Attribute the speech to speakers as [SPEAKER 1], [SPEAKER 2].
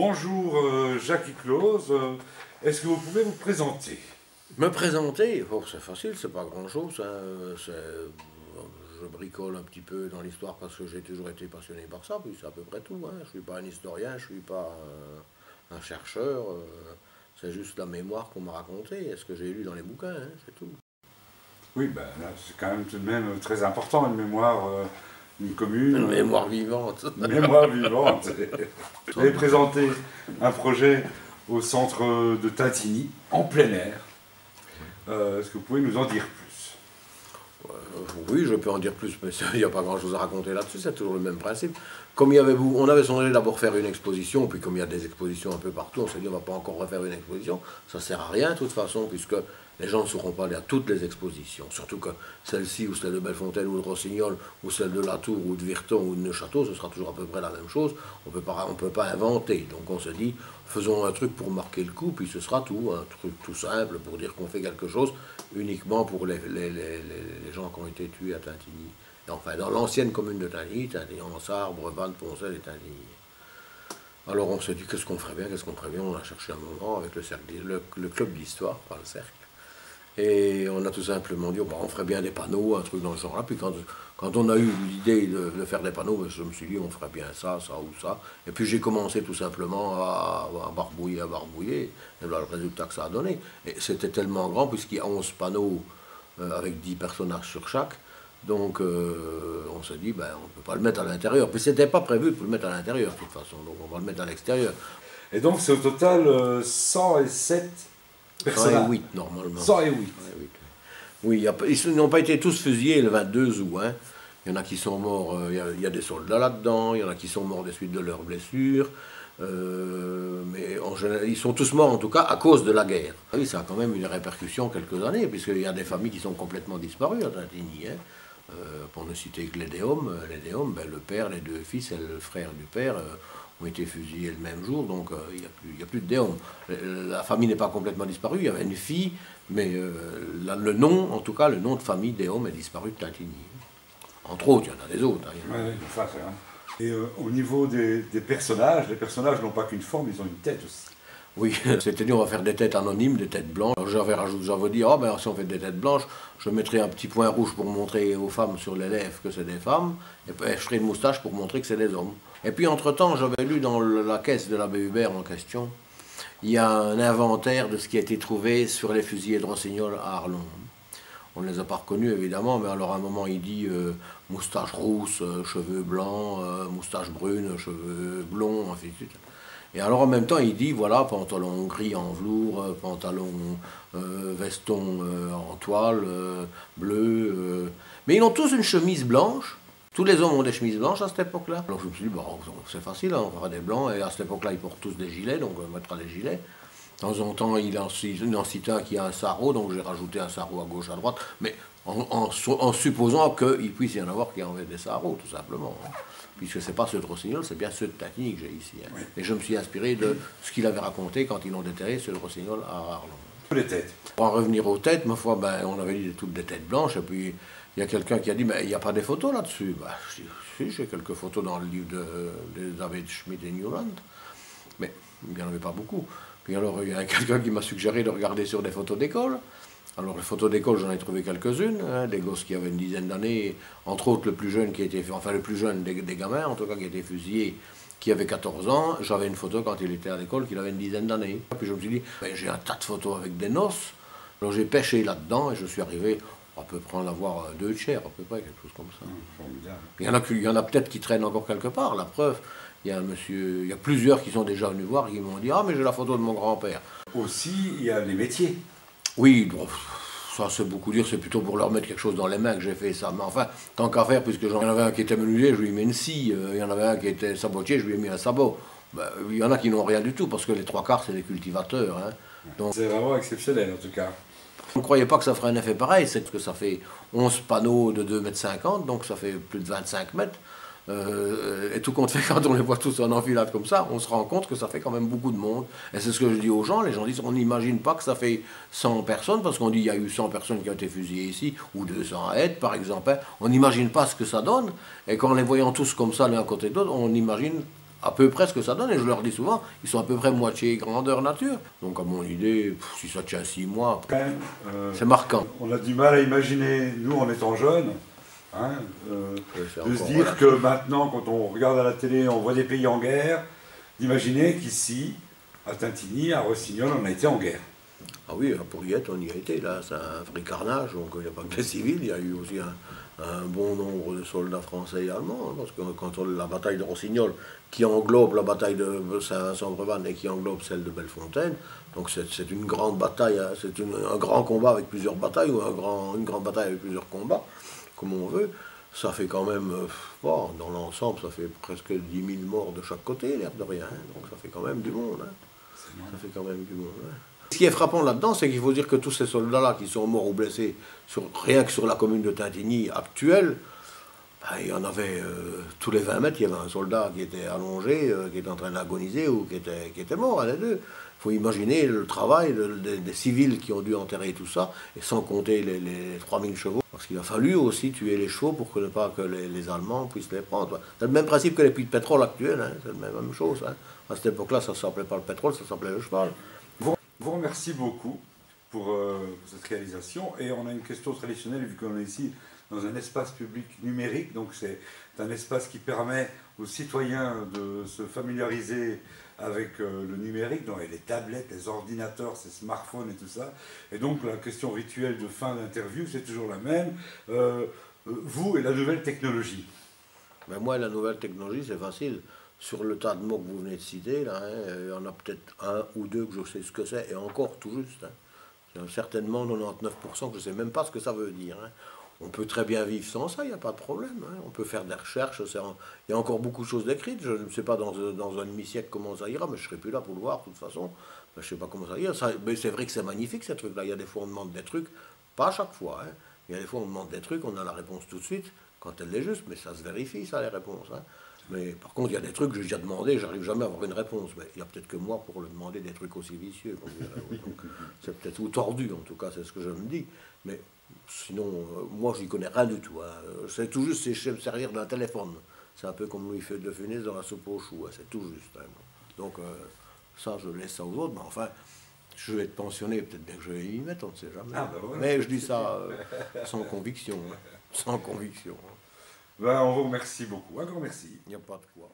[SPEAKER 1] Bonjour Jacques Claus, est-ce que vous pouvez vous présenter?
[SPEAKER 2] Me présenter, oh, c'est facile, c'est pas grand-chose. Je bricole un petit peu dans l'histoire parce que j'ai toujours été passionné par ça, puis c'est à peu près tout. Hein. Je suis pas un historien, je suis pas un chercheur. C'est juste la mémoire qu'on m'a racontée, et ce que j'ai lu dans les bouquins, hein, c'est tout.
[SPEAKER 1] Oui, ben, c'est quand même tout de même très important, une mémoire, une commune.
[SPEAKER 2] Une mémoire vivante.
[SPEAKER 1] Une mémoire vivante. Vous avez présenté un projet au centre de Tintigny, en plein air. Est-ce que vous pouvez nous en dire plus?
[SPEAKER 2] Oui, je peux en dire plus, mais il n'y a pas grand-chose à raconter là-dessus, c'est toujours le même principe. Comme il y avait, on avait songé d'abord faire une exposition, puis comme il y a des expositions un peu partout, on s'est dit on ne va pas encore refaire une exposition, ça ne sert à rien de toute façon, puisque les gens ne sauront pas aller à toutes les expositions, surtout que celle-ci, ou celle de Bellefontaine, ou de Rossignol, ou celle de Latour, ou de Virton, ou de Neufchâteau, ce sera toujours à peu près la même chose, on ne peut pas inventer. Donc on se dit, faisons un truc pour marquer le coup, puis ce sera tout, un truc tout simple pour dire qu'on fait quelque chose uniquement pour les gens qui ont été tués à Tintigny. Enfin, dans l'ancienne commune de Tintigny, Tintigny-en-Sarre, Brevannes, Poncel et Tintigny. Alors on s'est dit, qu'est-ce qu'on ferait bien, on a cherché un moment avec le club d'histoire, pas le cercle. Et on a tout simplement dit, oh, bah, on ferait bien des panneaux, un truc dans ce genre-là. Puis quand on a eu l'idée de faire des panneaux, je me suis dit, on ferait bien ça, ça ou ça. Et puis j'ai commencé tout simplement à barbouiller. Et voilà le résultat que ça a donné. Et c'était tellement grand, puisqu'il y a 11 panneaux avec 10 personnages sur chaque. Donc on s'est dit, ben, on ne peut pas le mettre à l'intérieur. Puis c'était pas prévu pour le mettre à l'intérieur, de toute façon. Donc on va le mettre à l'extérieur.
[SPEAKER 1] Et donc c'est au total 107 personnages.
[SPEAKER 2] 108 normalement.
[SPEAKER 1] 108.
[SPEAKER 2] Oui, ils n'ont pas été tous fusillés le 22 août. Hein. Il y en a qui sont morts, il y a des soldats là-dedans, il y en a qui sont morts des suites de leurs blessures. Mais en général, ils sont tous morts en tout cas à cause de la guerre. Oui, ça a quand même une répercussion quelques années, puisqu'il y a des familles qui sont complètement disparues à Tintigny. Hein. Pour ne citer que les Déhom, ben, le père, les deux fils et le frère du père ont été fusillés le même jour, donc il n'y a plus de Déhom. La famille n'est pas complètement disparue, il y avait une fille, mais le nom, en tout cas, le nom de famille Déhom est disparu de Tintigny. Entre autres, il y en a des autres. Hein,
[SPEAKER 1] Oui, ça c'est vrai. Et au niveau des personnages, les personnages n'ont pas qu'une forme, ils ont une tête aussi.
[SPEAKER 2] Oui, c'est-à-dire on va faire des têtes anonymes, des têtes blanches. J'avais dit, oh, ben, si on fait des têtes blanches, je mettrai un petit point rouge pour montrer aux femmes sur les lèvres que c'est des femmes, et puis je ferai une moustache pour montrer que c'est des hommes. Et puis entre-temps, j'avais lu dans la caisse de l'abbé Hubert en question, il y a un inventaire de ce qui a été trouvé sur les fusillés de Rossignol à Arlon. On ne les a pas reconnus évidemment, mais alors à un moment il dit moustache rousse, cheveux blancs, moustache brune, cheveux blonds, ainsi de suite. Et alors en même temps il dit voilà, pantalon gris en velours, pantalon veston en toile, bleu. Mais ils ont tous une chemise blanche. Tous les hommes ont des chemises blanches à cette époque-là. Alors je me suis dit, bon, c'est facile, hein, on fera des blancs, et à cette époque-là ils portent tous des gilets, donc on mettra des gilets. De temps en temps, il en cite un qui a un sarrau, donc j'ai rajouté un sarrau à gauche, à droite, mais en supposant qu'il puisse y en avoir qui enlèvent des sarraux, tout simplement. Hein. Puisque ce n'est pas ceux de Rossignol, c'est bien ceux de Tintigny que j'ai ici. Hein. Oui. Et je me suis inspiré de ce qu'il avait raconté quand ils l'ont déterré, ceux de Rossignol à Arlon.
[SPEAKER 1] Les têtes.
[SPEAKER 2] Pour en revenir aux têtes, ma foi, ben, on avait dit toutes des têtes blanches, et puis il y a quelqu'un qui a dit, mais il n'y a pas des photos là-dessus. Ben, je dis, si, j'ai quelques photos dans le livre de David Schmidt et Newland, mais il n'y en avait pas beaucoup. Puis alors, il y a quelqu'un qui m'a suggéré de regarder sur des photos d'école. Alors, les photos d'école, j'en ai trouvé quelques-unes, hein, des gosses qui avaient une dizaine d'années, entre autres le plus jeune qui était, enfin le plus jeune des gamins, en tout cas, qui était fusillé, qui avait 14 ans. J'avais une photo quand il était à l'école, qu'il avait une dizaine d'années. Puis je me suis dit, ben, j'ai un tas de photos avec des noces. Alors j'ai pêché là-dedans et je suis arrivé à peu près en avoir 2 tiers, à peu près, quelque chose comme ça. Il y en a peut-être qui traînent encore quelque part, la preuve. Il y a un monsieur, il y a plusieurs qui sont déjà venus voir et qui m'ont dit « Ah, mais j'ai la photo de mon grand-père ».
[SPEAKER 1] Aussi, il y a les métiers.
[SPEAKER 2] Oui, bon, ça c'est beaucoup dire, c'est plutôt pour leur mettre quelque chose dans les mains que j'ai fait ça. Mais enfin, tant qu'à faire, puisque j'en avais un qui était menuisier, je lui ai mis une scie. Il y en avait un qui était sabotier, je lui ai mis un sabot. Ben, il y en a qui n'ont rien du tout, parce que les 3/4, c'est des cultivateurs. Hein.
[SPEAKER 1] Donc c'est vraiment exceptionnel, en tout cas.
[SPEAKER 2] On ne croyait pas que ça ferait un effet pareil, c'est que ça fait 11 panneaux de 2,50 m, donc ça fait plus de 25 mètres. Et tout compte fait, quand on les voit tous en enfilade comme ça, on se rend compte que ça fait quand même beaucoup de monde. Et c'est ce que je dis aux gens, les gens disent, on n'imagine pas que ça fait 100 personnes, parce qu'on dit, il y a eu 100 personnes qui ont été fusillées ici, ou 200 à Aide, par exemple. Hein. On n'imagine pas ce que ça donne, et qu'en les voyant tous comme ça, l'un à côté de l'autre, on imagine à peu près ce que ça donne. Et je leur dis souvent, ils sont à peu près moitié grandeur nature. Donc à mon idée, si ça tient 6 mois, c'est marquant.
[SPEAKER 1] On a du mal à imaginer, nous en étant jeunes, hein, de se dire que maintenant, quand on regarde à la télé, on voit des pays en guerre, d'imaginer qu'ici, à Tintigny, à Rossignol, on a été en guerre.
[SPEAKER 2] Ah oui, à Pourriette, on y a été, là, c'est un vrai carnage, donc il n'y a pas que les civils, il y a eu aussi un bon nombre de soldats français et allemands, hein, parce que quand la bataille de Rossignol, qui englobe la bataille de Saint-Vincent-Brevanne et qui englobe celle de Bellefontaine, donc c'est une grande bataille, hein, c'est un grand combat avec plusieurs batailles, ou une grande bataille avec plusieurs combats, comme on veut, ça fait quand même, bon, dans l'ensemble, ça fait presque 10 000 morts de chaque côté, l'air de rien, hein, donc ça fait quand même du monde, hein. Ça fait quand même du monde, hein. Ce qui est frappant là-dedans, c'est qu'il faut dire que tous ces soldats-là qui sont morts ou blessés, rien que sur la commune de Tintigny actuelle, ben, il y en avait tous les 20 mètres, il y avait un soldat qui était allongé, qui était en train d'agoniser ou qui était mort, les deux. Il faut imaginer le travail des civils qui ont dû enterrer tout ça, et sans compter les 3000 chevaux. Parce qu'il a fallu aussi tuer les chevaux pour que ne pas que les Allemands puissent les prendre. C'est le même principe que les puits de pétrole actuels, hein, c'est la même chose. Hein. À cette époque-là, ça ne s'appelait pas le pétrole, ça s'appelait le cheval.
[SPEAKER 1] Je vous remercie beaucoup pour cette réalisation. Et on a une question traditionnelle, vu qu'on est ici dans un espace public numérique. Donc c'est un espace qui permet aux citoyens de se familiariser avec le numérique, donc les tablettes, les ordinateurs, ces smartphones et tout ça. Et donc la question rituelle de fin d'interview, c'est toujours la même. Vous et la nouvelle technologie.
[SPEAKER 2] Ben moi, la nouvelle technologie, c'est facile. Sur le tas de mots que vous venez de citer, là, hein, il y en a peut-être un ou deux que je sais ce que c'est, et encore tout juste. Hein. Il y a certainement 99% que je ne sais même pas ce que ça veut dire. Hein. On peut très bien vivre sans ça, il n'y a pas de problème. Hein. On peut faire des recherches. Il y a encore beaucoup de choses décrites. Je ne sais pas dans un demi-siècle comment ça ira, mais je ne serai plus là pour le voir de toute façon. Ben, je ne sais pas comment ça ira. Mais c'est vrai que c'est magnifique ces trucs-là. Il y a des fois on demande des trucs, pas à chaque fois. Hein. Il y a des fois on demande des trucs, on a la réponse tout de suite, quand elle est juste, mais ça se vérifie, ça, les réponses. Hein. Mais par contre, il y a des trucs que j'ai déjà demandé, j'arrive jamais à avoir une réponse. Mais il y a peut-être que moi pour le demander des trucs aussi vicieux. C'est peut-être ou tordu, en tout cas, c'est ce que je me dis. Mais sinon, moi, je n'y connais rien du tout. Hein. C'est tout juste, c'est me servir d'un téléphone. C'est un peu comme Louis de Funès dans la soupe aux choux. Hein. C'est tout juste. Hein. Donc, ça, je laisse ça aux autres. Mais enfin, je vais être pensionné, peut-être bien que je vais y mettre, on ne sait jamais. Ah, ben voilà. Mais je dis ça sans conviction. Hein. Sans conviction. Hein.
[SPEAKER 1] Ben, on vous remercie beaucoup. Un grand merci.
[SPEAKER 2] Il n'y a pas de quoi.